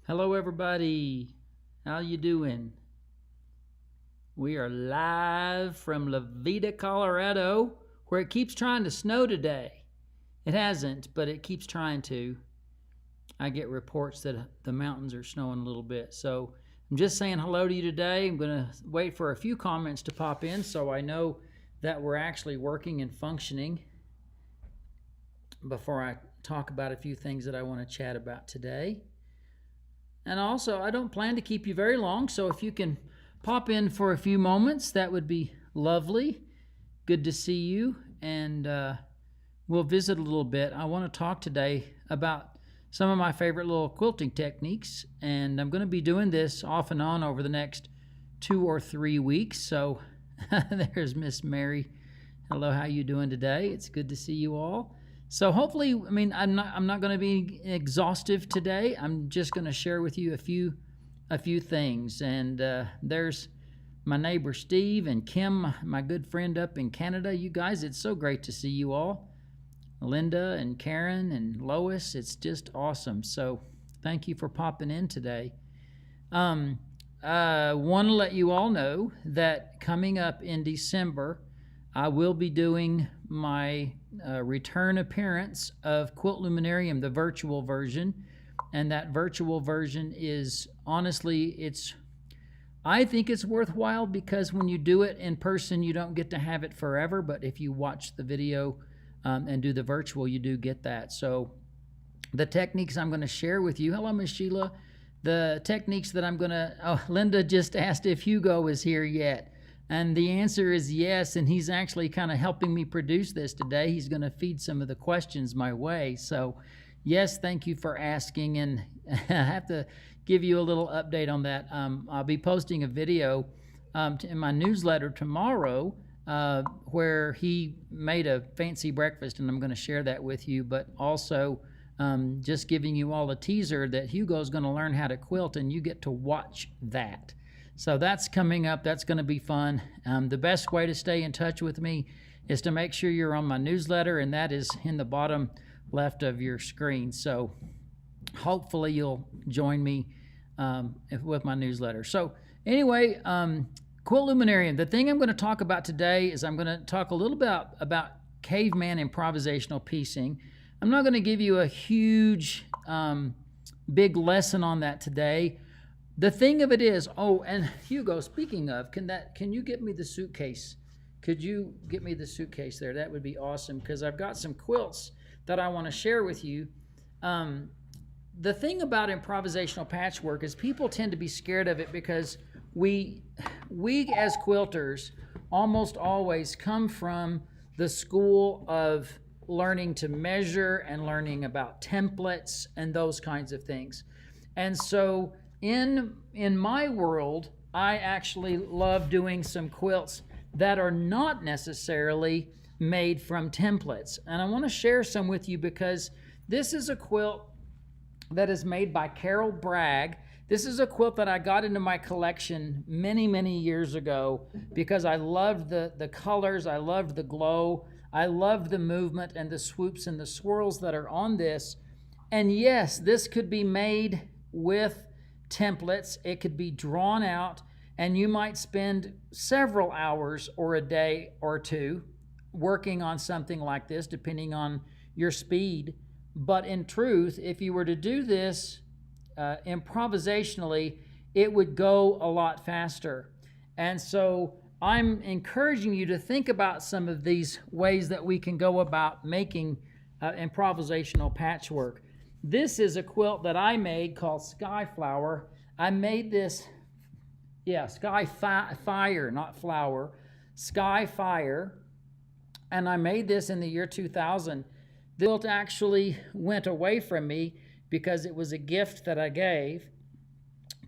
Hello everybody, how you doing? We are live from La Vida, Colorado, where it keeps trying to snow today. It hasn't, but it keeps trying to. I get reports that the mountains are snowing a little bit. So I'm just saying hello to you today. I'm going to wait for a few comments to pop in so I know that we're actually working and functioning before I talk about a few things that I want to chat about today. And also, I don't plan to keep you very long, so if you can pop in for a few moments, that would be lovely. Good to see you, and we'll visit a little bit. I want to talk today about some of my favorite little quilting techniques, and I'm going to be doing this off and on over the next 2 or 3 weeks. So there's Miss Mary. Hello, how you doing today? It's good to see you all. So hopefully, I mean, I'm not going to be exhaustive today. I'm just going to share with you a few things. And there's my neighbor Steve and Kim, my good friend up in Canada. You guys, it's so great to see you all. Linda and Karen and Lois, it's just awesome. So thank you for popping in today. Want to let you all know that coming up in December, I will be doing my return appearance of Quilt Luminarium, the virtual version. And that virtual version is, honestly, I think it's worthwhile because when you do it in person, you don't get to have it forever. But if you watch the video and do the virtual, you do get that. So the techniques I'm going to share with you. Hello, Miss Sheila. The techniques that I'm going to, oh, Linda just asked if Hugo is here yet. And the answer is yes, and he's actually kind of helping me produce this today. He's going to feed some of the questions my way. So, yes, thank you for asking, and I have to give you a little update on that. I'll be posting a video in my newsletter tomorrow where he made a fancy breakfast, and I'm going to share that with you, but also just giving you all a teaser that Hugo's going to learn how to quilt, and you get to watch that. So that's coming up. That's going to be fun. The best way to stay in touch with me is to make sure you're on my newsletter, and that is in the bottom left of your screen. So hopefully you'll join me with my newsletter. So anyway, Quilt Luminarium. The thing I'm going to talk about today is I'm going to talk a little bit about caveman improvisational piecing. I'm not going to give you a huge, big lesson on that today. The thing of it is, oh, and Hugo, speaking of, can you get me the suitcase? Could you get me the suitcase there? That would be awesome, because I've got some quilts that I want to share with you. The thing about improvisational patchwork is people tend to be scared of it because we as quilters almost always come from the school of learning to measure and learning about templates and those kinds of things. And so in my world, I actually love doing some quilts that are not necessarily made from templates. And I want to share some with you because this is a quilt that is made by Carol Bragg. This is a quilt that I got into my collection many, many years ago because I loved the colors, I loved the glow, I loved the movement and the swoops and the swirls that are on this. And yes, this could be made with templates. It could be drawn out, and you might spend several hours or a day or two working on something like this, depending on your speed. But in truth, if you were to do this improvisationally, it would go a lot faster. And so I'm encouraging you to think about some of these ways that we can go about making improvisational patchwork. This is a quilt that I made called Skyflower. I made this, Skyfire, not flower, Skyfire. And I made this in the year 2000. The quilt actually went away from me because it was a gift that I gave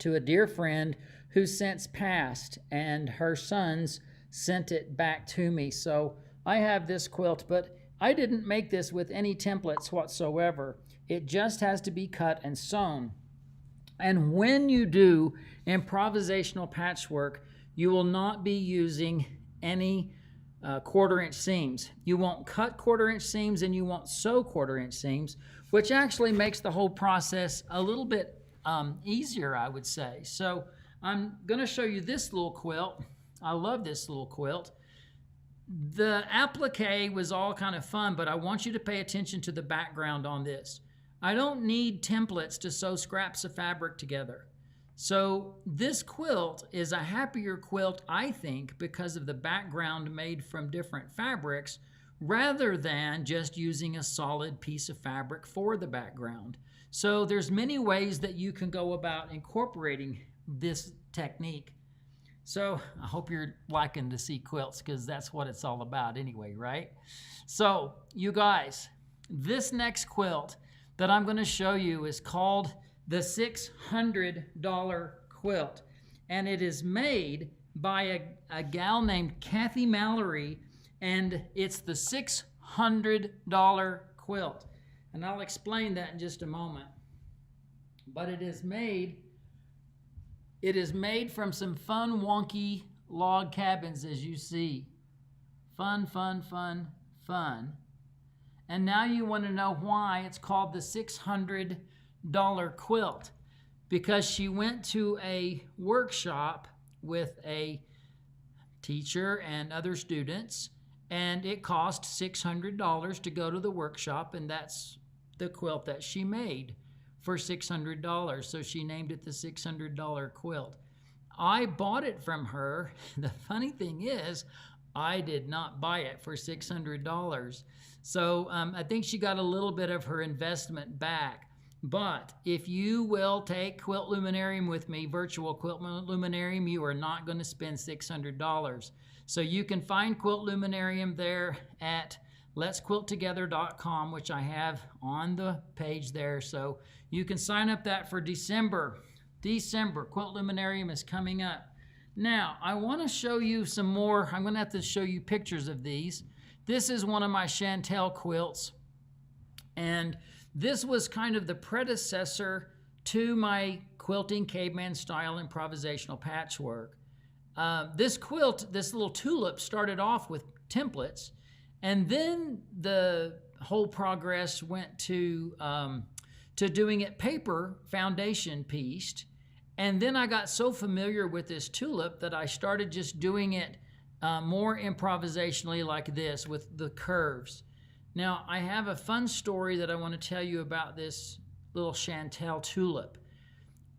to a dear friend who since passed, and her sons sent it back to me. So I have this quilt, but I didn't make this with any templates whatsoever. It just has to be cut and sewn. And when you do improvisational patchwork, you will not be using any 1/4-inch seams. You won't cut 1/4-inch seams, and you won't sew 1/4-inch seams, which actually makes the whole process a little bit easier, I would say. So I'm going to show you this little quilt. I love this little quilt. The applique was all kind of fun, but I want you to pay attention to the background on this. I don't need templates to sew scraps of fabric together. So this quilt is a happier quilt, I think, because of the background made from different fabrics, rather than just using a solid piece of fabric for the background. So there's many ways that you can go about incorporating this technique. So I hope you're liking to see quilts, because that's what it's all about anyway, right? So you guys, this next quilt that I'm going to show you is called the $600 quilt. And it is made by a gal named Kathy Mallory, and it's the $600 quilt. And I'll explain that in just a moment. But it is made from some fun, wonky log cabins, as you see. Fun, fun, fun, fun. And now you want to know why it's called the $600 quilt. Because she went to a workshop with a teacher and other students, and it cost $600 to go to the workshop, and that's the quilt that she made for $600. So she named it the $600 quilt. I bought it from her. The funny thing is, I did not buy it for $600. So I think she got a little bit of her investment back. But if you will take Quilt Luminarium with me, Virtual Quilt Luminarium, you are not going to spend $600. So you can find Quilt Luminarium there at letsquilttogether.com, which I have on the page there. So you can sign up that for December. Quilt Luminarium is coming up. Now, I want to show you some more. I'm going to have to show you pictures of these. This is one of my Chantel quilts. And this was kind of the predecessor to my quilting caveman style improvisational patchwork. This quilt, this little tulip, started off with templates, and then the whole progress went to doing it paper foundation pieced. And then I got so familiar with this tulip that I started just doing it more improvisationally like this with the curves. Now, I have a fun story that I want to tell you about this little Chantel tulip.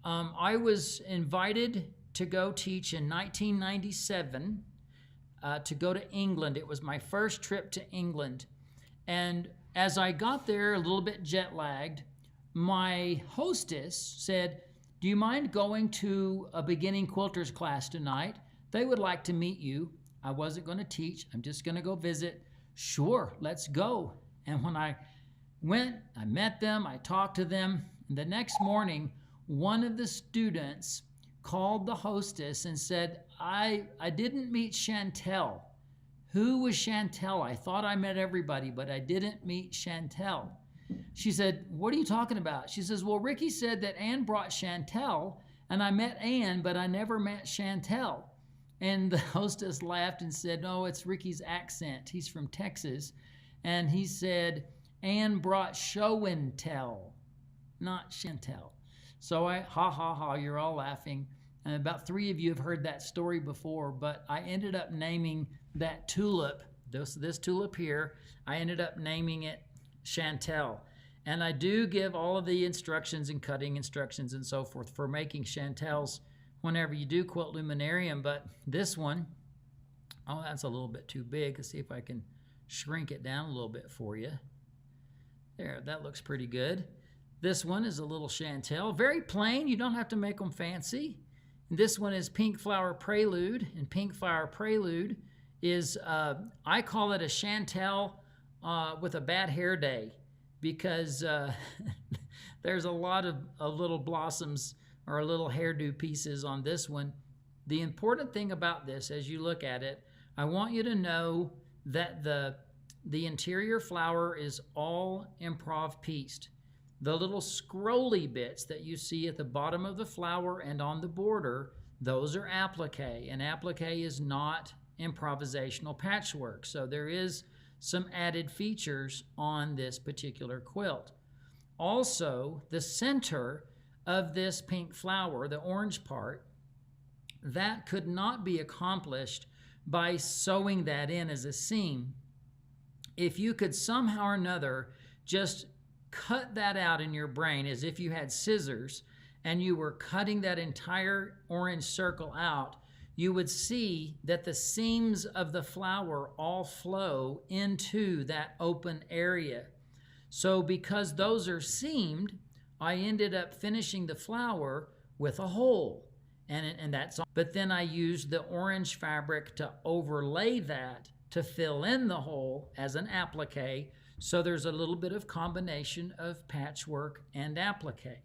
I was invited to go teach in 1997 to go to England. It was my first trip to England. And as I got there, a little bit jet lagged, my hostess said, "Do you mind going to a beginning quilters class tonight? They would like to meet you." I wasn't going to teach. I'm just going to go visit. Sure, let's go. And when I went, I met them, I talked to them. And the next morning, one of the students called the hostess and said, I didn't meet Chantel. Who was Chantel? I thought I met everybody, but I didn't meet Chantel. She said, "What are you talking about?" She says, "Well, Ricky said that Ann brought Chantel, and I met Ann, but I never met Chantel." And the hostess laughed and said, "No, it's Ricky's accent. He's from Texas." And he said, "Ann brought show and tell, not Chantel." So you're all laughing. And about 3 of you have heard that story before, but I ended up naming that tulip, this tulip here, I ended up naming it Chantel. And I do give all of the instructions and cutting instructions and so forth for making Chantels whenever you do Quilt Luminarium. But this one, oh, that's a little bit too big. Let's see if I can shrink it down a little bit for you. There, that looks pretty good. This one is a little Chantel, very plain. You don't have to make them fancy. And this one is Pink Flower Prelude, and Pink Flower Prelude is, I call it a Chantel with a bad hair day, because there's a lot of little blossoms or little hairdo pieces on this one. The important thing about this, as you look at it, I want you to know that the interior flower is all improv pieced. The little scrolly bits that you see at the bottom of the flower and on the border, those are applique, and applique is not improvisational patchwork. So there is some added features on this particular quilt. Also, the center of this pink flower, the orange part, that could not be accomplished by sewing that in as a seam. If you could somehow or another just cut that out in your brain as if you had scissors and you were cutting that entire orange circle out, you would see that the seams of the flower all flow into that open area. So because those are seamed, I ended up finishing the flower with a hole. And that's all. But then I used the orange fabric to overlay that to fill in the hole as an applique. So there's a little bit of combination of patchwork and applique.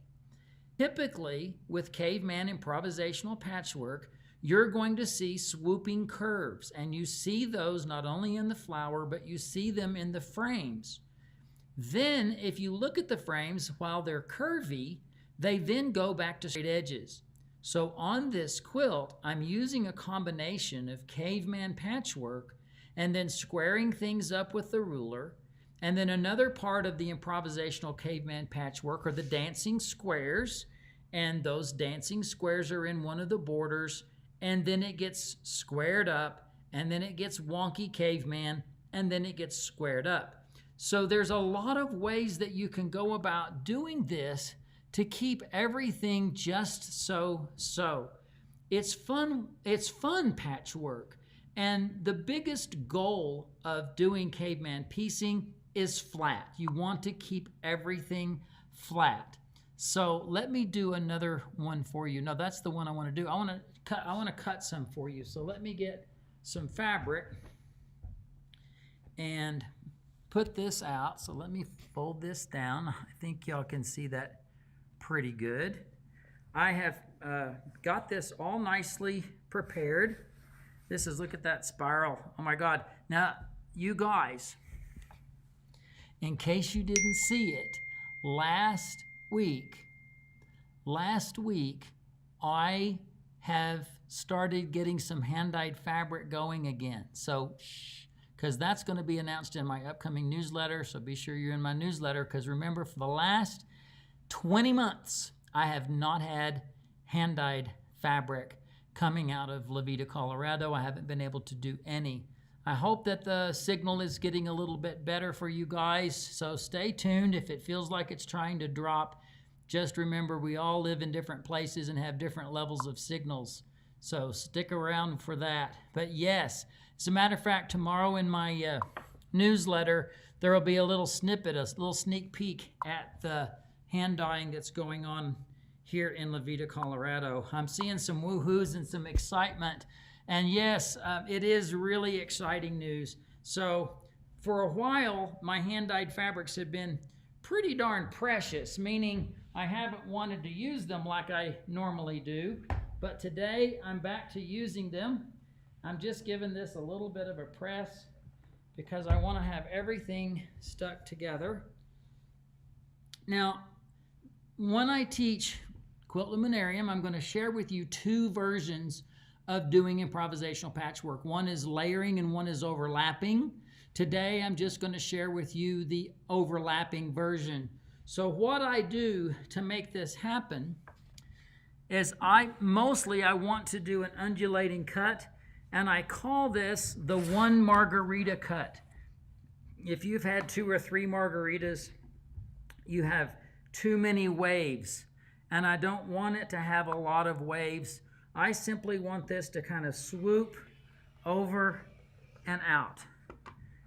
Typically, with caveman improvisational patchwork, you're going to see swooping curves. And you see those not only in the flower, but you see them in the frames. Then, if you look at the frames, while they're curvy, they then go back to straight edges. So on this quilt, I'm using a combination of caveman patchwork and then squaring things up with the ruler. And then another part of the improvisational caveman patchwork are the dancing squares. And those dancing squares are in one of the borders. And then it gets squared up. And then it gets wonky caveman. And then it gets squared up. So there's a lot of ways that you can go about doing this to keep everything just so. It's fun patchwork. And the biggest goal of doing caveman piecing is flat. You want to keep everything flat. So let me do another one for you. No, that's the one I want to do. I want to cut some for you. So let me get some fabric and put this out. So let me fold this down. I think y'all can see that pretty good. I have got this all nicely prepared. This is, look at that spiral. Oh my God. Now, you guys, in case you didn't see it, last week, I have started getting some hand-dyed fabric going again. So, because that's going to be announced in my upcoming newsletter. So be sure you're in my newsletter, because remember, for the last 20 months, I have not had hand-dyed fabric coming out of La Vida, Colorado. I haven't been able to do any. I hope that the signal is getting a little bit better for you guys, so stay tuned. If it feels like it's trying to drop, just remember we all live in different places and have different levels of signals, so stick around for that. But yes, as a matter of fact, tomorrow in my newsletter, there will be a little snippet, a little sneak peek at the hand dyeing that's going on here in La Vida, Colorado. I'm seeing some woohoos and some excitement. And yes, it is really exciting news. So for a while, my hand-dyed fabrics have been pretty darn precious, meaning I haven't wanted to use them like I normally do. But today, I'm back to using them. I'm just giving this a little bit of a press because I want to have everything stuck together. Now, when I teach Quilt Luminarium, I'm going to share with you two versions of doing improvisational patchwork. One is layering and one is overlapping. Today, I'm just going to share with you the overlapping version. So what I do to make this happen is I want to do an undulating cut, and I call this the one Margarita cut. If you've had 2 or 3 margaritas, you have too many waves, and I don't want it to have a lot of waves. I simply want this to kind of swoop over and out.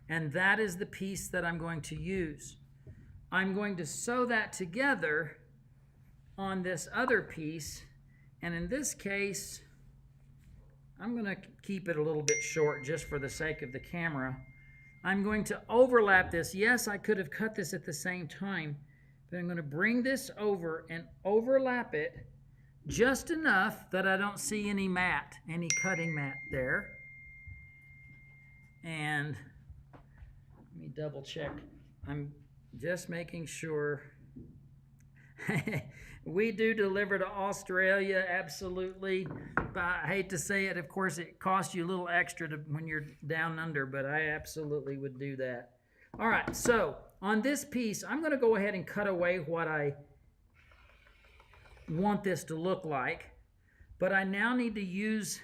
And that is the piece that I'm going to use. I'm going to sew that together on this other piece. And in this case, I'm going to keep it a little bit short just for the sake of the camera. I'm going to overlap this. Yes, I could have cut this at the same time, but I'm going to bring this over and overlap it just enough that I don't see any mat, any cutting mat there. And let me double check. I'm just making sure. We do deliver to Australia, absolutely. But I hate to say it, of course, it costs you a little extra when you're down under, but I absolutely would do that. All right, so on this piece, I'm going to go ahead and cut away what I want this to look like. But I now need to use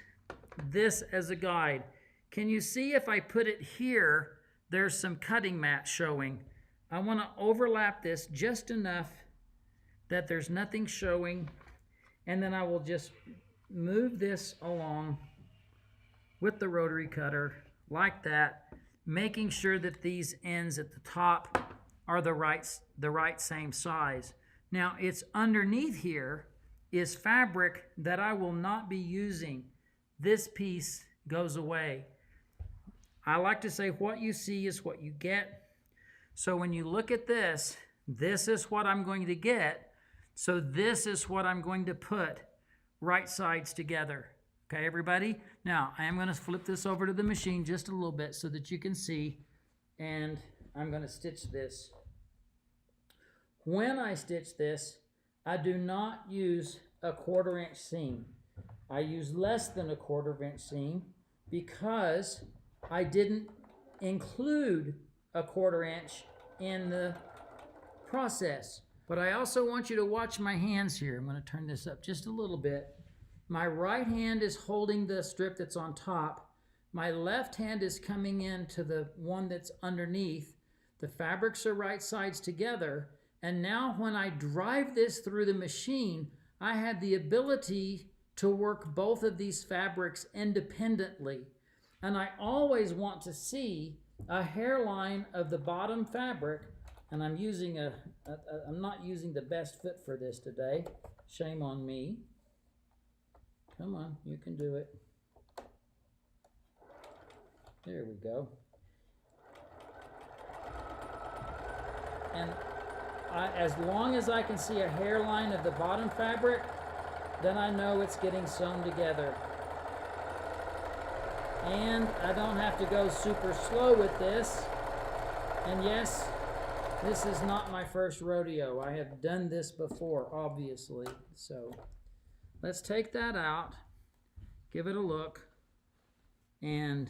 this as a guide. Can you see if I put it here, there's some cutting mat showing. I want to overlap this just enough that there's nothing showing, and then I will just move this along with the rotary cutter like that, making sure that these ends at the top are the right same size. Now, it's underneath here is fabric that I will not be using. This piece goes away. I like to say what you see is what you get. So when you look at this, this is what I'm going to get. So this is what I'm going to put right sides together. Okay, everybody? Now, I am going to flip this over to the machine just a little bit so that you can see, and I'm going to stitch this. When I stitch this, I do not use a 1/4 inch seam. I use less than a 1/4 inch seam because I didn't include a 1/4 inch in the process. But I also want you to watch my hands here. I'm going to turn this up just a little bit. My right hand is holding the strip that's on top. My left hand is coming into the one that's underneath. The fabrics are right sides together. And now when I drive this through the machine, I have the ability to work both of these fabrics independently. And I always want to see a hairline of the bottom fabric. And I'm using I'm not using the best foot for this today. Shame on me. Come on, you can do it. There we go. And as long as I can see a hairline of the bottom fabric, then I know it's getting sewn together. And I don't have to go super slow with this. And yes, this is not my first rodeo. I have done this before, obviously. So let's take that out, give it a look, and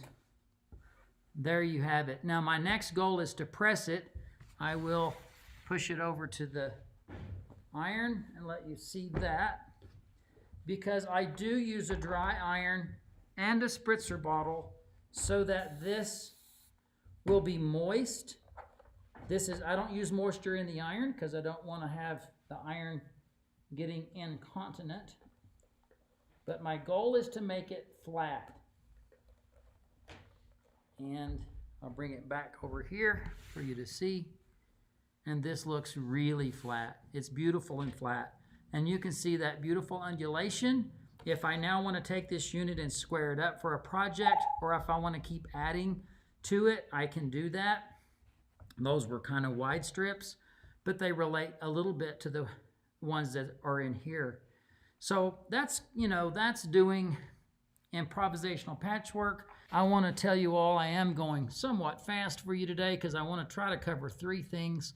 there you have it. Now my next goal is to press it. I will push it over to the iron and let you see that, because I do use a dry iron and a spritzer bottle so that this will be moist. I don't use moisture in the iron because I don't want to have the iron getting incontinent. But my goal is to make it flat. And I'll bring it back over here for you to see. And this looks really flat. It's beautiful and flat. And you can see that beautiful undulation. If I now want to take this unit and square it up for a project, or if I want to keep adding to it, I can do that. Those were kind of wide strips, but they relate a little bit to the ones that are in here. So that's doing improvisational patchwork. I want to tell you all I am going somewhat fast for you today because I want to try to cover 3 things.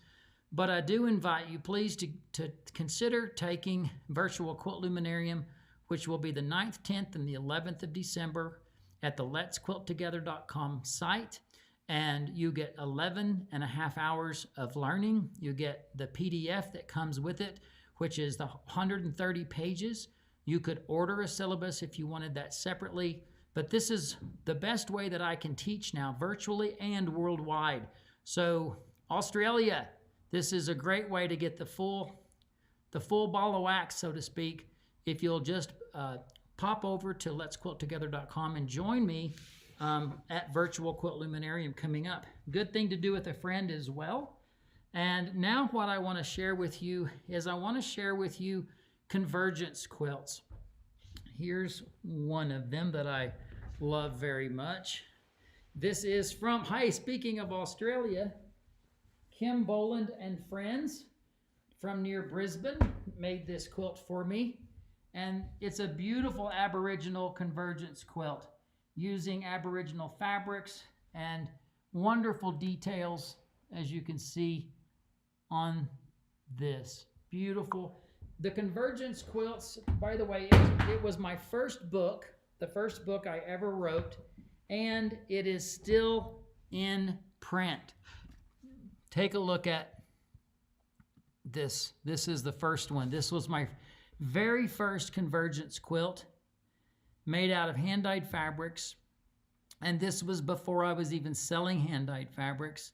But I do invite you, please, to consider taking Virtual Quilt Luminarium, which will be the 9th, 10th, and the 11th of December at the letsquilttogether.com site. And you get 11.5 hours of learning. You get the PDF that comes with it, which is the 130 pages. You could order a syllabus if you wanted that separately, but this is the best way that I can teach now, virtually and worldwide. So Australia, this is a great way to get the full ball of wax, so to speak. If you'll just pop over to letsquilttogether.com and join me at Virtual Quilt Luminarium coming up. Good thing to do with a friend as well. And now what I want to share with you is I want to share with you Convergence quilts. Here's one of them that I love very much. This is from, speaking of Australia, Kim Boland and Friends from near Brisbane made this quilt for me. And it's a beautiful Aboriginal convergence quilt using Aboriginal fabrics and wonderful details, as you can see on this. Beautiful. The Convergence quilts, by the way, it was my first book, the first book I ever wrote, and it is still in print. Take a look at this. This is the first one. This was my very first Convergence quilt made out of hand-dyed fabrics. And this was before I was even selling hand-dyed fabrics,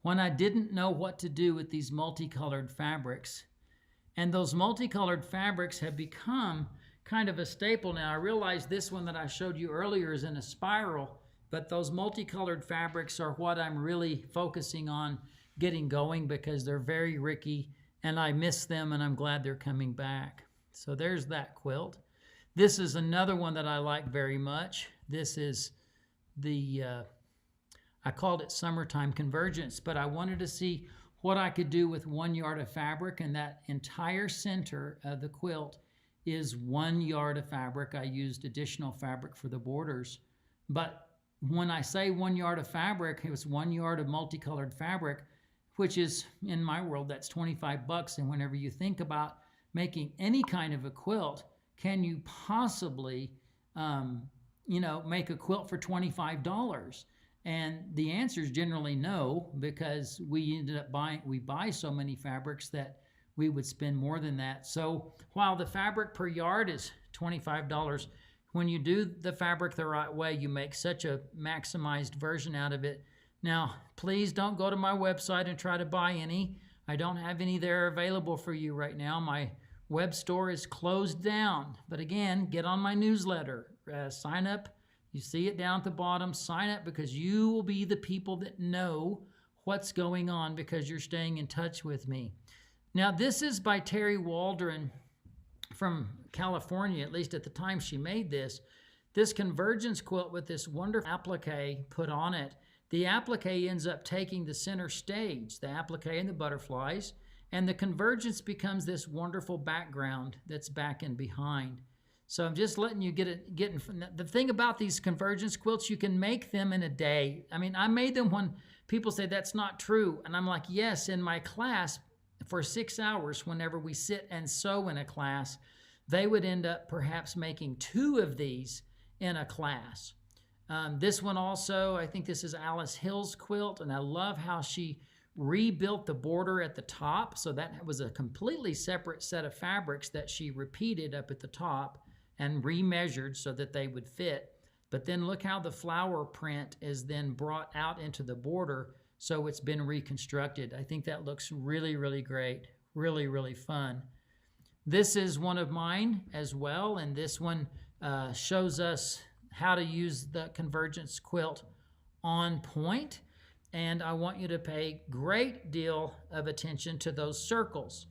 when I didn't know what to do with these multicolored fabrics. And those multicolored fabrics have become kind of a staple now. I realize this one that I showed you earlier is in a spiral, but those multicolored fabrics are what I'm really focusing on getting going, because they're very ricky and I miss them, and I'm glad they're coming back. So there's that quilt. This is another one that I like very much. This is the, I called it Summertime Convergence, but I wanted to see what I could do with 1 yard of fabric, and that entire center of the quilt is 1 yard of fabric. I used additional fabric for the borders, but when I say 1 yard of fabric, it was 1 yard of multicolored fabric, which is, in my world, that's $25. And whenever you think about making any kind of a quilt, can you possibly, make a quilt for $25? And the answer is generally no, because we ended up we buy so many fabrics that we would spend more than that. So while the fabric per yard is $25, when you do the fabric the right way, you make such a maximized version out of it. Now, please don't go to my website and try to buy any. I don't have any there available for you right now. My web store is closed down. But again, get on my newsletter. Sign up. You see it down at the bottom. Sign up, because you will be the people that know what's going on, because you're staying in touch with me. Now, this is by Terry Waldron from California, at least at the time she made this. This Convergence quilt with this wonderful applique put on it. The applique ends up taking the center stage, the applique and the butterflies, and the Convergence becomes this wonderful background that's back and behind. So I'm just letting you get in. The thing about these Convergence quilts, you can make them in a day. I mean, I made them when people say that's not true. And I'm like, yes, in my class for 6 hours, whenever we sit and sew in a class, they would end up perhaps making 2 of these in a class. This one also, I think this is Alice Hill's quilt, and I love how she rebuilt the border at the top. So that was a completely separate set of fabrics that she repeated up at the top and remeasured so that they would fit. But then look how the flower print is then brought out into the border, so it's been reconstructed. I think that looks really, really great. Really, really fun. This is one of mine as well, and this one shows us how to use the Convergence quilt on point. And I want you to pay great deal of attention to those circles.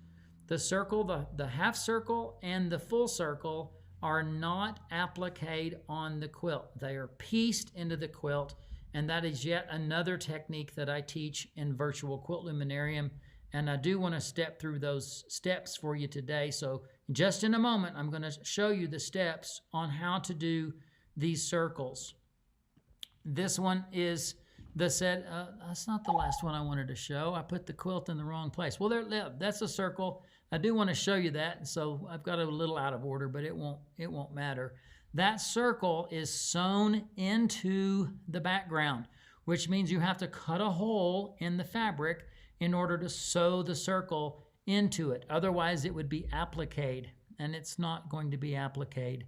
The circle, the half circle and the full circle are not appliqued on the quilt. They are pieced into the quilt, and that is yet another technique that I teach in Virtual Quilt Luminarium. And I do want to step through those steps for you today. So just in a moment, I'm going to show you the steps on how to do these circles. This one is the set. That's not the last one I wanted to show. I put the quilt in the wrong place. Well, that's a circle. I do want to show you that. So I've got it a little out of order, but it won't matter. That circle is sewn into the background, which means you have to cut a hole in the fabric in order to sew the circle into it. Otherwise, it would be appliqued, and it's not going to be appliqued.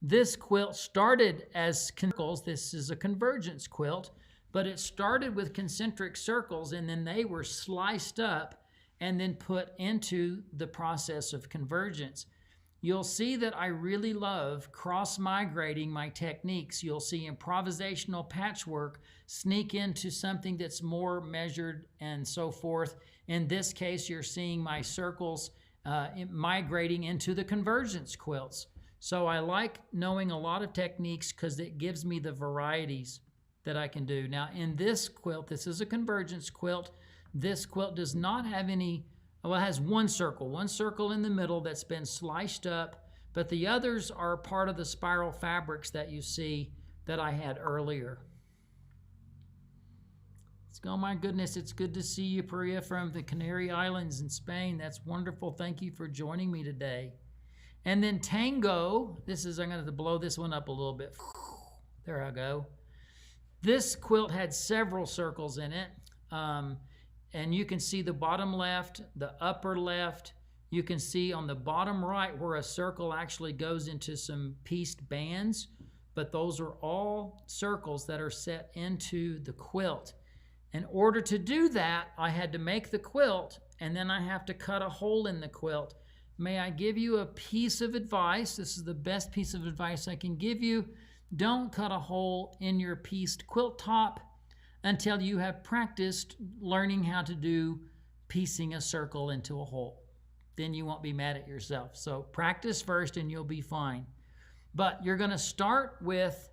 This quilt started as circles. This is a Convergence quilt, but it started with concentric circles, and then they were sliced up and then put into the process of convergence. You'll see that I really love cross-migrating my techniques. You'll see improvisational patchwork sneak into something that's more measured and so forth. In this case, you're seeing my circles migrating into the Convergence quilts. So I like knowing a lot of techniques because it gives me the varieties that I can do. Now in this quilt, this is a Convergence quilt. This quilt does not have any, well, it has one circle in the middle that's been sliced up, but the others are part of the spiral fabrics that you see that I had earlier. Oh my goodness, it's good to see you, Priya, from the Canary Islands in Spain. That's wonderful. Thank you for joining me today. And then Tango, this is, I'm going to have to blow this one up a little bit. There I go. This quilt had several circles in it. And you can see the bottom left, the upper left. you can see on the bottom right where a circle actually goes into some pieced bands, but those are all circles that are set into the quilt. In order to do that, I had to make the quilt, and then I have to cut a hole in the quilt. May I give you a piece of advice? This is the best piece of advice I can give you. Don't cut a hole in your pieced quilt top until you have practiced learning how to do piecing a circle into a hole. Then you won't be mad at yourself. So practice first and you'll be fine. But you're going to start with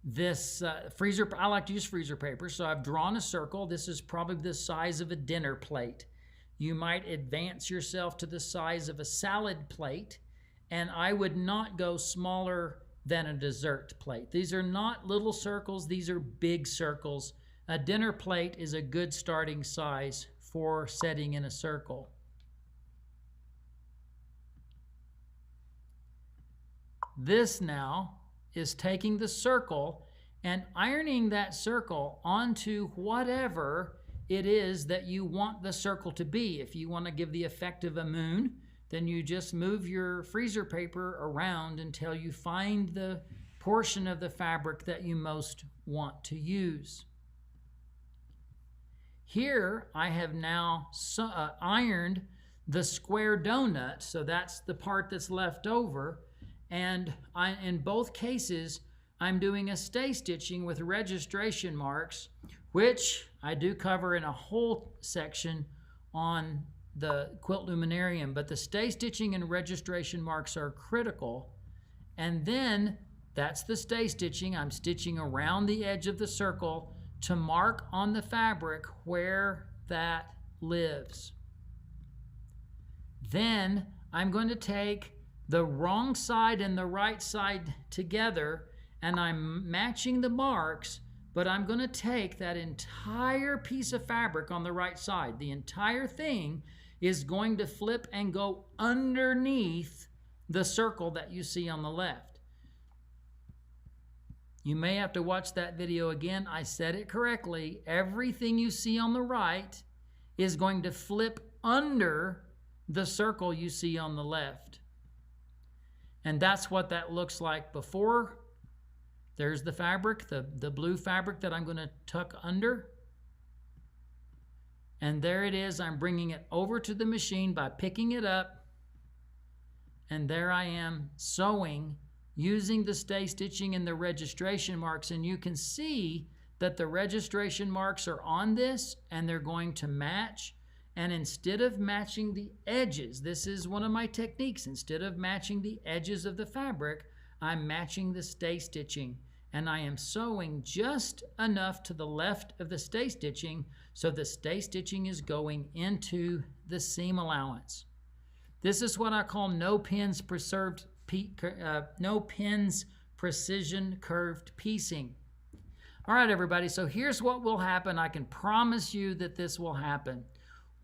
this freezer. I like to use freezer paper, so I've drawn a circle. This is probably the size of a dinner plate. You might advance yourself to the size of a salad plate, and I would not go smaller than a dessert plate. These are not little circles, these are big circles. A dinner plate is a good starting size for setting in a circle. This now is taking the circle and ironing that circle onto whatever it is that you want the circle to be. If you want to give the effect of a moon, then you just move your freezer paper around until you find the portion of the fabric that you most want to use. Here I have now ironed the square donut, so that's the part that's left over, and in both cases I'm doing a stay stitching with registration marks, which I do cover in a whole section on the Quilt Luminarium, but the stay stitching and registration marks are critical. And then that's the stay stitching. I'm stitching around the edge of the circle to mark on the fabric where that lives. Then I'm going to take the wrong side and the right side together, and I'm matching the marks, but I'm going to take that entire piece of fabric on the right side. The entire thing is going to flip and go underneath the circle that you see on the left. You may have to watch that video again. I said it correctly. Everything you see on the right is going to flip under the circle you see on the left. And that's what that looks like before. There's the fabric, the blue fabric that I'm going to tuck under. And there it is. I'm bringing it over to the machine by picking it up. And there I am sewing using the stay stitching and the registration marks. And you can see that the registration marks are on this and they're going to match. And instead of matching the edges, this is one of my techniques, instead of matching the edges of the fabric, I'm matching the stay stitching. And I am sewing just enough to the left of the stay stitching so the stay stitching is going into the seam allowance. This is what I call no pins precision curved piecing. All right, everybody, so here's what will happen. I can promise you that this will happen.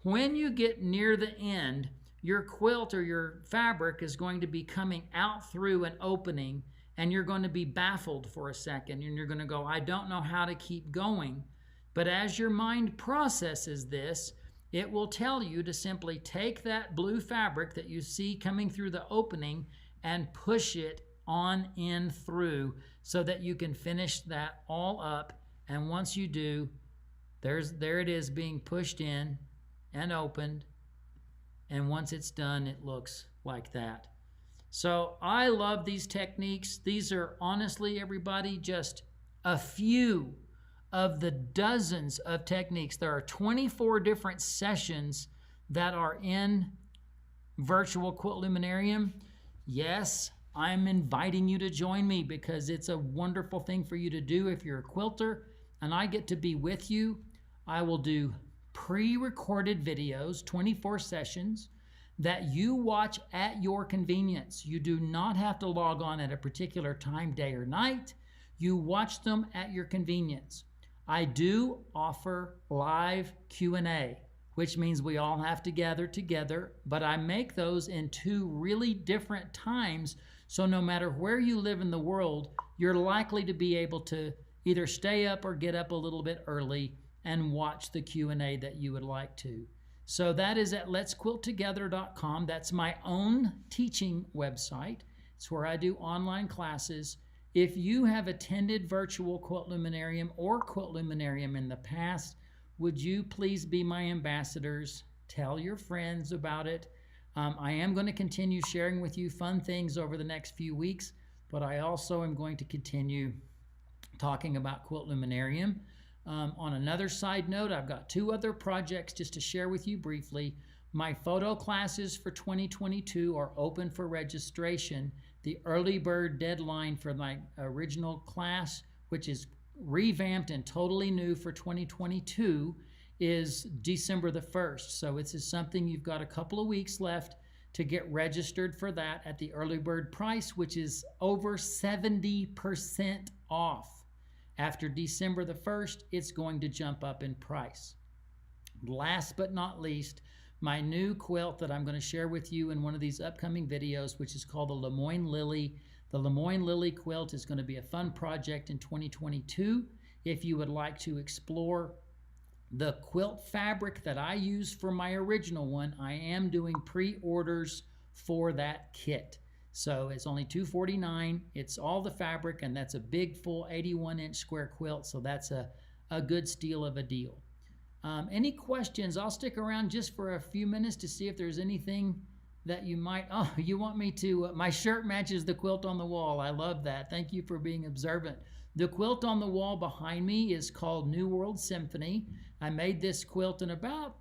When you get near the end, your quilt or your fabric is going to be coming out through an opening, and you're going to be baffled for a second, and you're going to go, I don't know how to keep going. But as your mind processes this, it will tell you to simply take that blue fabric that you see coming through the opening and push it on in through so that you can finish that all up. And once you do, there it is being pushed in and opened. And once it's done, it looks like that. So I love these techniques. These are honestly, everybody, just a few of the dozens of techniques. There are 24 different sessions that are in Virtual Quilt Luminarium. Yes, I'm inviting you to join me because it's a wonderful thing for you to do if you're a quilter, and I get to be with you. I will do pre-recorded videos, 24 sessions, that you watch at your convenience. You do not have to log on at a particular time, day or night. You watch them at your convenience. I do offer live Q&A, which means we all have to gather together, but I make those in 2 really different times, so no matter where you live in the world, you're likely to be able to either stay up or get up a little bit early and watch the Q&A that you would like to. So that is at letsquilttogether.com. That's my own teaching website. It's where I do online classes. If you have attended Virtual Quilt Luminarium or Quilt Luminarium in the past, would you please be my ambassadors? Tell your friends about it. I am going to continue sharing with you fun things over the next few weeks, but I also am going to continue talking about Quilt Luminarium. On another side note, I've got 2 other projects just to share with you briefly. My photo classes for 2022 are open for registration. The early bird deadline for my original class, which is revamped and totally new for 2022, is December the 1st. So it's something you've got a couple of weeks left to get registered for that at the early bird price, which is over 70% off. After December the 1st, it's going to jump up in price. Last but not least, my new quilt that I'm going to share with you in one of these upcoming videos, which is called the Lemoyne Lily. The Lemoyne Lily quilt is going to be a fun project in 2022. If you would like to explore the quilt fabric that I use for my original one, I am doing pre-orders for that kit. So it's only $249. It's all the fabric, and that's a big full 81-inch square quilt, so that's a good steal of a deal. Any questions? I'll stick around just for a few minutes to see if there's anything that you might, you want me to, my shirt matches the quilt on the wall. I love that. Thank you for being observant. The quilt on the wall behind me is called New World Symphony. I made this quilt in about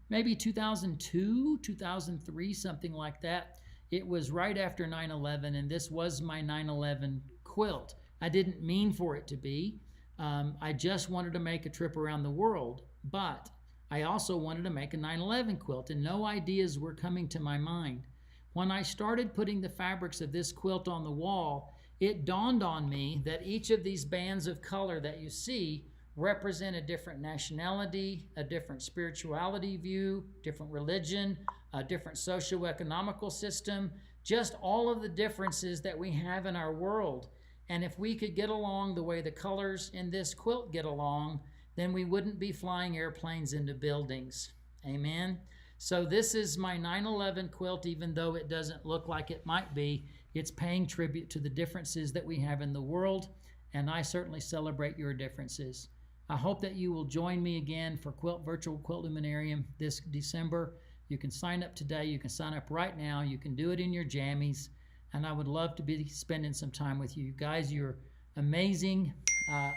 maybe 2002, 2003, something like that. It was right after 9/11, and this was my 9/11 quilt. I didn't mean for it to be. I just wanted to make a trip around the world, but I also wanted to make a 9/11 quilt, and no ideas were coming to my mind. When I started putting the fabrics of this quilt on the wall, it dawned on me that each of these bands of color that you see represent a different nationality, a different spirituality view, different religion, a different socio-economical system, just all of the differences that we have in our world. And if we could get along the way the colors in this quilt get along, then we wouldn't be flying airplanes into buildings. Amen? So this is my 9/11 quilt, even though it doesn't look like it might be. It's paying tribute to the differences that we have in the world, and I certainly celebrate your differences. I hope that you will join me again for Virtual Quilt Luminarium this December. You can sign up today. You can sign up right now. You can do it in your jammies, and I would love to be spending some time with you. Guys, you're amazing.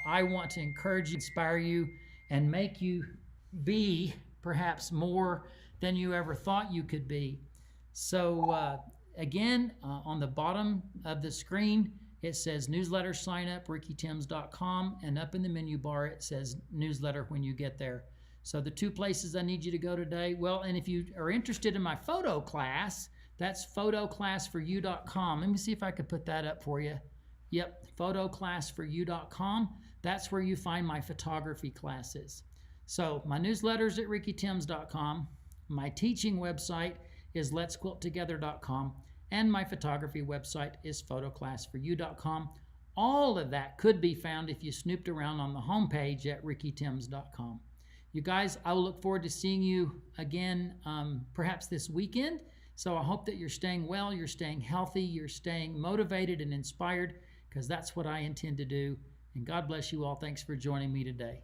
I want to encourage you, inspire you, and make you be perhaps more than you ever thought you could be. So again, on the bottom of the screen, it says newsletter sign up, rickytims.com, and up in the menu bar it says newsletter when you get there. So the 2 places I need you to go today. Well, and if you are interested in my photo class, that's photoclassforyou.com. Let me see if I could put that up for you. Yep, photoclassforyou.com. That's where you find my photography classes. So my newsletter's at rickytims.com. My teaching website is letsquilttogether.com. And my photography website is photoclassforyou.com. All of that could be found if you snooped around on the homepage at rickytims.com. You guys, I will look forward to seeing you again perhaps this weekend. So I hope that you're staying well, you're staying healthy, you're staying motivated and inspired, because that's what I intend to do. And God bless you all. Thanks for joining me today.